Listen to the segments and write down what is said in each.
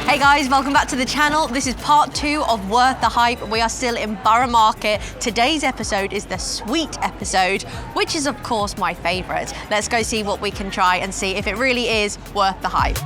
Hey guys, welcome back to the channel. This is part 2 of Worth the Hype. We are still in Borough Market. Today's episode is the sweet episode, which is of course my favourite. Let's go see what we can try and see if it really is worth the hype.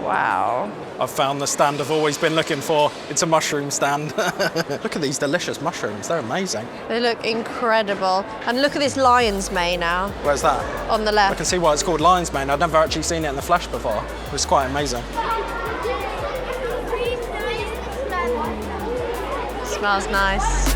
Wow. I've found the stand I've always been looking for. It's a mushroom stand. Look at these delicious mushrooms, they're amazing. They look incredible. And look at this lion's mane now. Where's that? On the left. I can see why it's called lion's mane. I've never actually seen it in the flesh before. It's quite amazing. Smells nice.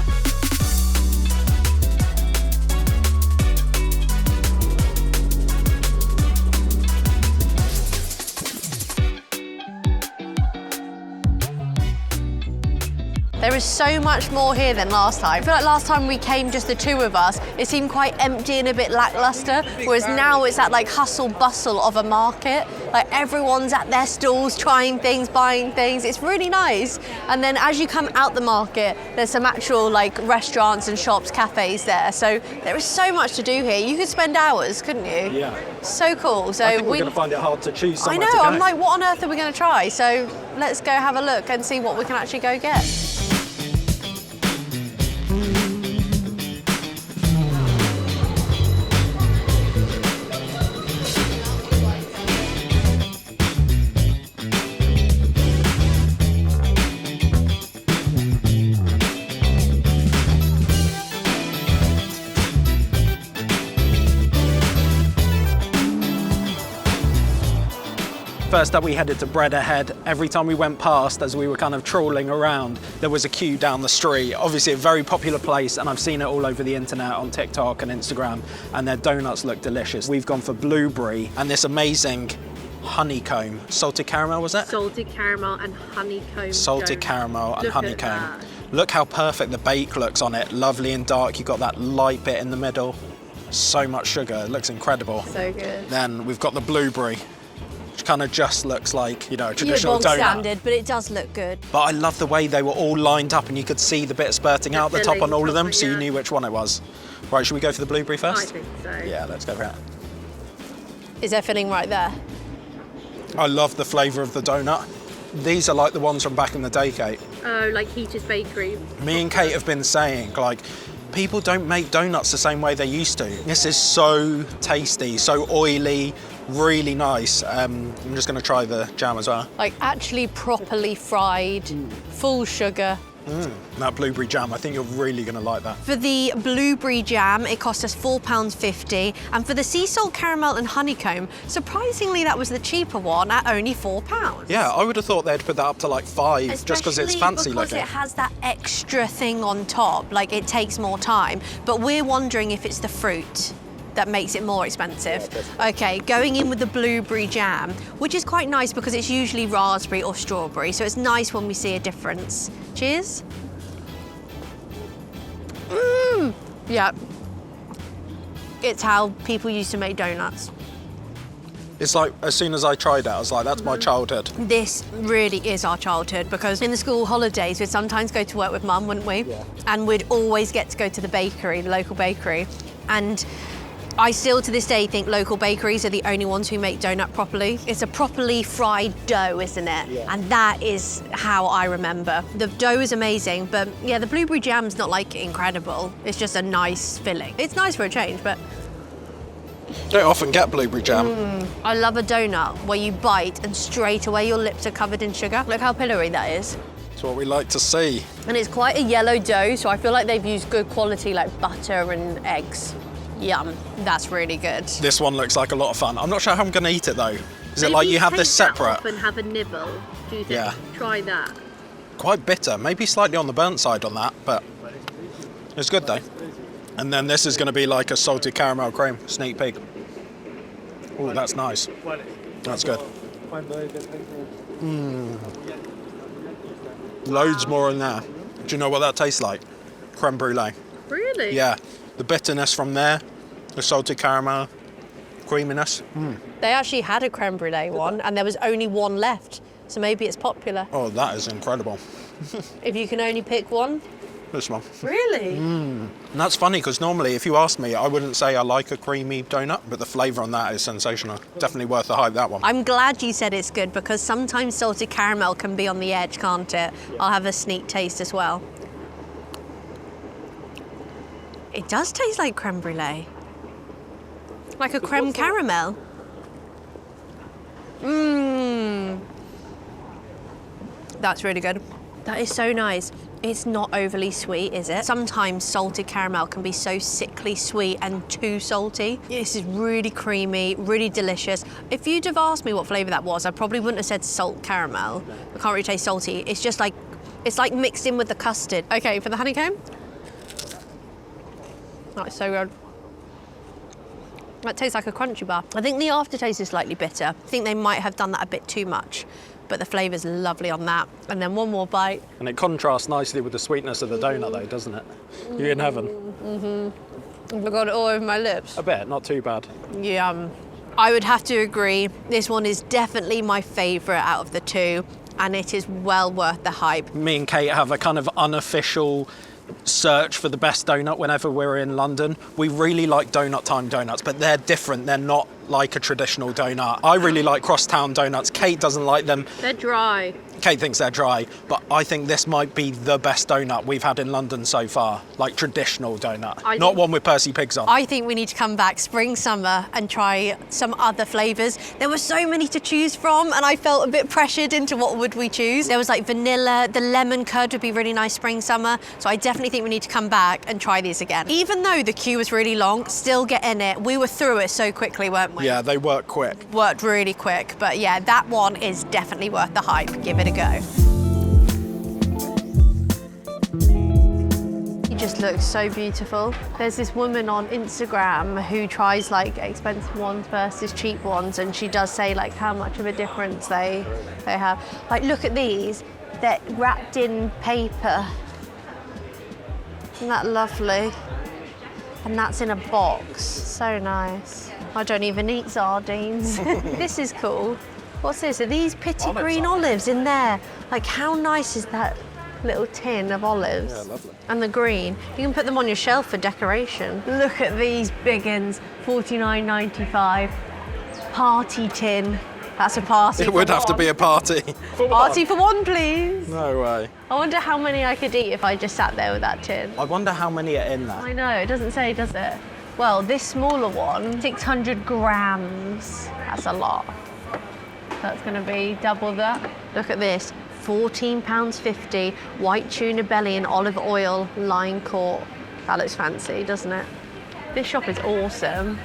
There is so much more here than last time. I feel like last time we came just the two of us, it seemed quite empty and a bit lackluster, whereas now it's that like hustle bustle of a market. Like everyone's at their stalls trying things, buying things. It's really nice. And then as you come out the market, there's some actual like restaurants and shops, cafes there. So there is so much to do here. You could spend hours, couldn't you? Yeah. So cool. So I think we're going to find it hard to choose somewhere to I know, go. I'm like, what on earth are we going to try? So let's go have a look and see what we can actually go get. First up, we headed to Bread Ahead. Every time we went past, as we were kind of trawling around, there was a queue down the street. Obviously a very popular place, and I've seen it all over the internet on TikTok and Instagram, and their donuts look delicious. We've gone for blueberry and this amazing honeycomb. Salted caramel, was it? Salted caramel and honeycomb. Salted caramel and honeycomb. Look how perfect the bake looks on it. Lovely and dark. You've got that light bit in the middle. So much sugar. It looks incredible. So good. Then we've got the blueberry, which kind of just looks like, you know, a traditional donut. Standard, but it does look good. But I love the way they were all lined up and you could see the bit spurting out the top on all of them, so you knew which one it was. Right, should we go for the blueberry first? I think so. Yeah, let's go for it. Is there filling right there? I love the flavour of the donut. These are like the ones from back in the day, Kate. Oh, like Heater's Bakery. Me and Kate have been saying, like, people don't make donuts the same way they used to. This is so tasty, so oily, really nice. I'm just going to try the jam as well. Like actually properly fried, full sugar. That blueberry jam, I think you're really going to like that. For the blueberry jam, it cost us £4.50. And for the sea salt caramel and honeycomb, surprisingly, that was the cheaper one at only £4. Yeah, I would have thought they'd put that up to like 5, just because it's fancy because looking. it has that extra thing on top, like it takes more time. But we're wondering if it's the fruit that makes it more expensive. Okay, going in with the blueberry jam, which is quite nice because it's usually raspberry or strawberry, so it's nice when we see a difference. Cheers. Yeah. It's how people used to make donuts. It's like, as soon as I tried it, I was like, that's my childhood. This really is our childhood because in the school holidays, we'd sometimes go to work with Mum, wouldn't we? Yeah. And we'd always get to go to the bakery, the local bakery. And I still to this day think local bakeries are the only ones who make donut properly. It's a properly fried dough, isn't it? Yeah. And that is how I remember. The dough is amazing, but yeah, the blueberry jam's not like incredible. It's just a nice filling. It's nice for a change, but Don't often get blueberry jam. I love a donut where you bite and straight away your lips are covered in sugar. Look how pillory that is. It's what we like to see. And it's quite a yellow dough, so I feel like they've used good quality like butter and eggs. Yum, that's really good. This one looks like a lot of fun. I'm not sure how I'm going to eat it though. Is it like you have this separate? and have a nibble. Do you think? Yeah. Try that. Quite bitter, maybe slightly on the burnt side on that, but it's good though. And then this is going to be like a salted caramel cream, sneak peek. Oh, that's nice. That's good. Loads more in there. Do you know what that tastes like? Creme brulee. Really? Yeah, the bitterness from there, the salted caramel, creaminess. They actually had a creme brulee one, and there was only one left. So maybe it's popular. Oh, that is incredible. If you can only pick one. This one. Really? And that's funny because normally if you asked me, I wouldn't say I like a creamy donut, but the flavour on that is sensational. Definitely worth the hype, that one. I'm glad you said it's good because sometimes salted caramel can be on the edge, can't it? I'll have a sneak taste as well. It does taste like creme brulee. Like a creme caramel. Mmm. That's really good. That is so nice. It's not overly sweet, is it? Sometimes salted caramel can be so sickly sweet and too salty. This is really creamy, really delicious. If you'd have asked me what flavour that was, I probably wouldn't have said salt caramel. I can't really taste salty. It's just like, it's like mixed in with the custard. Okay, for the honeycomb. That's so good. That tastes like a crunchy bar. I think the aftertaste is slightly bitter. I think they might have done that a bit too much, but the flavour's lovely on that. And then one more bite. And it contrasts nicely with the sweetness of the donut though, doesn't it? You're in heaven. I've got it all over my lips. A bit, not too bad. Yum. I would have to agree. This one is definitely my favourite out of the two, and it is well worth the hype. Me and Kate have a kind of unofficial search for the best donut whenever we're in London. We really like Donut Time donuts, but they're different. They're not like a traditional donut. I really like crosstown donuts. Kate doesn't like them. They're dry. Kate thinks they're dry, but I think this might be the best donut we've had in London so far. Like traditional donut, not one with Percy pigs on. I think we need to come back spring, summer and try some other flavours. There were so many to choose from and I felt a bit pressured into what would we choose. There was like vanilla, the lemon curd would be really nice spring, summer. So I definitely think we need to come back and try these again. Even though the queue was really long, still get in it. We were through it so quickly, weren't we? Yeah, they work quick. Worked really quick. But yeah, that one is definitely worth the hype. Give it a go. Just looks so beautiful. There's this woman on Instagram who tries like expensive ones versus cheap ones, and she does say like how much of a difference they have. Like look at these, they're wrapped in paper. Isn't that lovely? And that's in a box, so nice. I don't even eat sardines. This is cool. What's this? Are these pitty green olives in there? Like how nice is that? Little tin of olives. Yeah, lovely. And the green. You can put them on your shelf for decoration. Look at these big uns, $49.95. Party tin. That's a party. It would have to be a party. Party for one, please. No way. I wonder how many I could eat if I just sat there with that tin. I wonder how many are in that. I know, it doesn't say, does it? Well, this smaller one, 600 grams. That's a lot. That's gonna be double that. Look at this. £14.50, white tuna belly in olive oil, line caught. That looks fancy, doesn't it? This shop is awesome.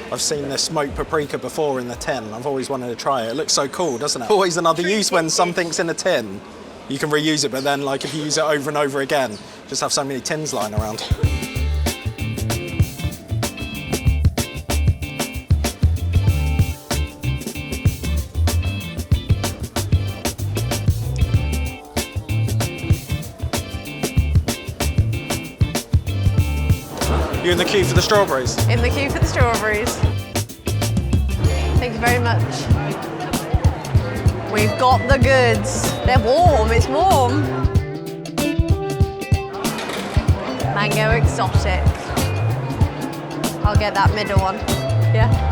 I've seen this smoked paprika before in the tin. I've always wanted to try it. It looks so cool, doesn't it? Always another use when something's in a tin. You can reuse it, but then like if you use it over and over again, just have so many tins lying around. You in the queue for the strawberries? In the queue for the strawberries. Thank you very much. We've got the goods. They're warm, it's warm. Mango exotic. I'll get that middle one. Yeah.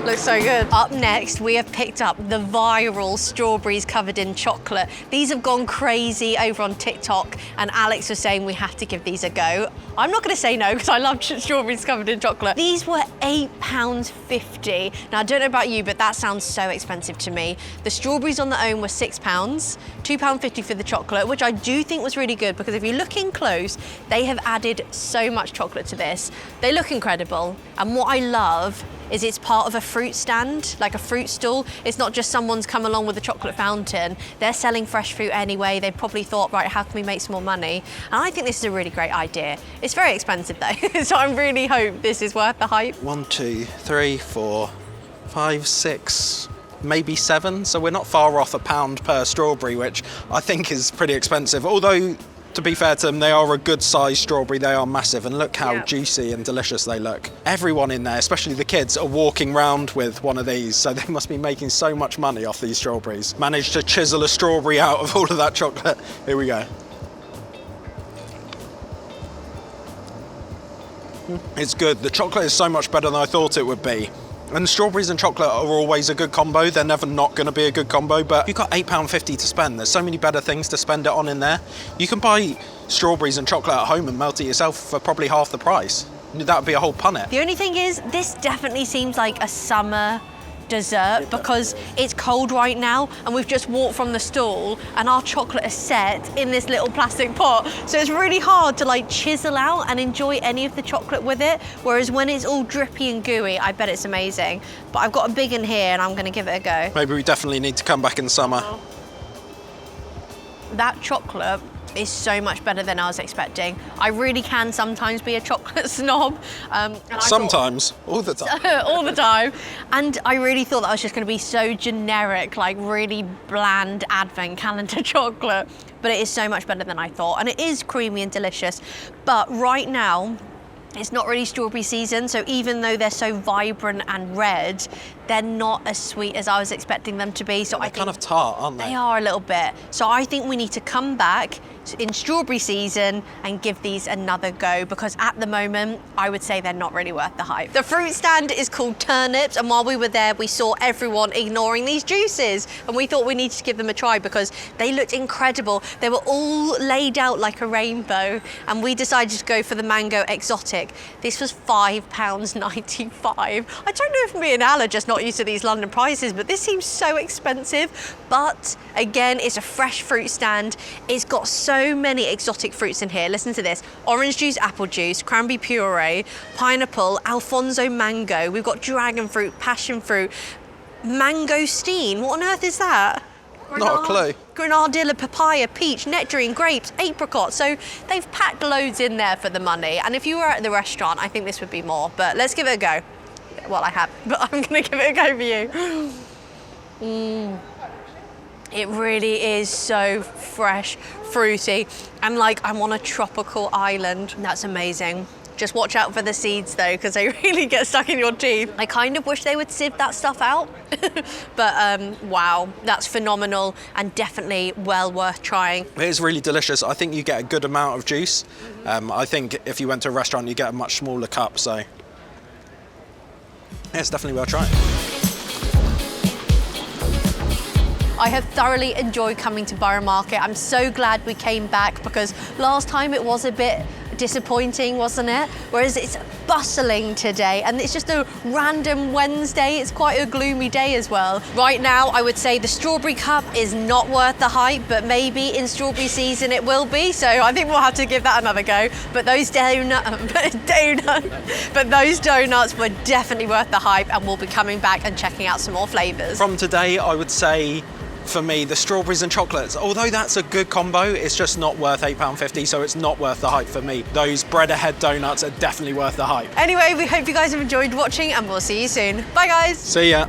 Looks so good. Up next, we have picked up the viral strawberries covered in chocolate. These have gone crazy over on TikTok, and Alex was saying we have to give these a go. I'm not gonna say no, because I love strawberries covered in chocolate. These were £8.50. Now, I don't know about you, but that sounds so expensive to me. The strawberries on their own were £6, £2.50 for the chocolate, which I do think was really good, because if you look in close, they have added so much chocolate to this. They look incredible, and what I love is it's part of a fruit stand, like a fruit stall. It's not just someone's come along with a chocolate fountain. They're selling fresh fruit anyway. They probably thought, right, how can we make some more money? And I think this is a really great idea. It's very expensive though, so I really hope this is worth the hype. 1, 2, 3, 4, 5, 6, maybe 7. So we're not far off £1 per strawberry, which I think is pretty expensive. Although To be fair to them, they are a good sized strawberry. They are massive, and look how Yeah. juicy and delicious they look. Everyone in there, especially the kids, are walking round with one of these, so they must be making so much money off these strawberries. Managed to chisel a strawberry out of all of that chocolate. Here we go. It's good. The chocolate is so much better than I thought it would be. And strawberries and chocolate are always a good combo. They're never not going to be a good combo, but you've got £8.50 to spend. There's so many better things to spend it on in there. You can buy strawberries and chocolate at home and melt it yourself for probably half the price. That would be a whole punnet. The only thing is, this definitely seems like a summer dessert because it's cold right now and we've just walked from the stall and our chocolate is set in this little plastic pot, so it's really hard to like chisel out and enjoy any of the chocolate with it, whereas when it's all drippy and gooey, I bet it's amazing. But I've got a big one here and I'm going to give it a go. Maybe we definitely need to come back in summer. That chocolate is so much better than I was expecting. I really can sometimes be a chocolate snob. Sometimes, all the time. All the time. And I really thought that was just going to be so generic, like really bland advent calendar chocolate. But it is so much better than I thought. And it is creamy and delicious. But right now, it's not really strawberry season, so even though they're so vibrant and red, they're not as sweet as I was expecting them to be. So I think kind of tart, aren't they? They are a little bit. So I think we need to come back in strawberry season and give these another go, because at the moment, I would say they're not really worth the hype. The fruit stand is called Turnips, and while we were there, we saw everyone ignoring these juices, and we thought we needed to give them a try because they looked incredible. They were all laid out like a rainbow, and we decided to go for the mango exotic. This was £5.95. I don't know if me and Al are just not used to these London prices, but this seems so expensive. But again, it's a fresh fruit stand. It's got so many exotic fruits in here. Listen to this: orange juice, apple juice, cranberry puree, pineapple, Alfonso mango. We've got dragon fruit, passion fruit, mangosteen. What on earth is that? Not a clue. Grenadilla, papaya, peach, nectarine, grapes, apricot. So they've packed loads in there for the money. And if you were at the restaurant, I think this would be more. But let's give it a go. Well, I have, but I'm going to give it a go for you. It really is so fresh, fruity, and like I'm on a tropical island. That's amazing. Just watch out for the seeds though, because they really get stuck in your teeth. I kind of wish they would sieve that stuff out. But wow, that's phenomenal and definitely well worth trying. It is really delicious. I think you get a good amount of juice. I think if you went to a restaurant, you get a much smaller cup, so yeah, it's definitely worth trying. I have thoroughly enjoyed coming to Borough Market. I'm so glad we came back because last time it was a bit disappointing, wasn't it? Whereas it's bustling today and it's just a random Wednesday. It's quite a gloomy day as well. Right now, I would say the strawberry cup is not worth the hype, but maybe in strawberry season it will be. So I think we'll have to give that another go. But those donuts were definitely worth the hype, and we'll be coming back and checking out some more flavors. From today, I would say, for me, the strawberries and chocolates, although that's a good combo, it's just not worth £8.50, so it's not worth the hype for me. Those bread ahead donuts are definitely worth the hype. Anyway, we hope you guys have enjoyed watching and we'll see you soon. Bye guys. See ya.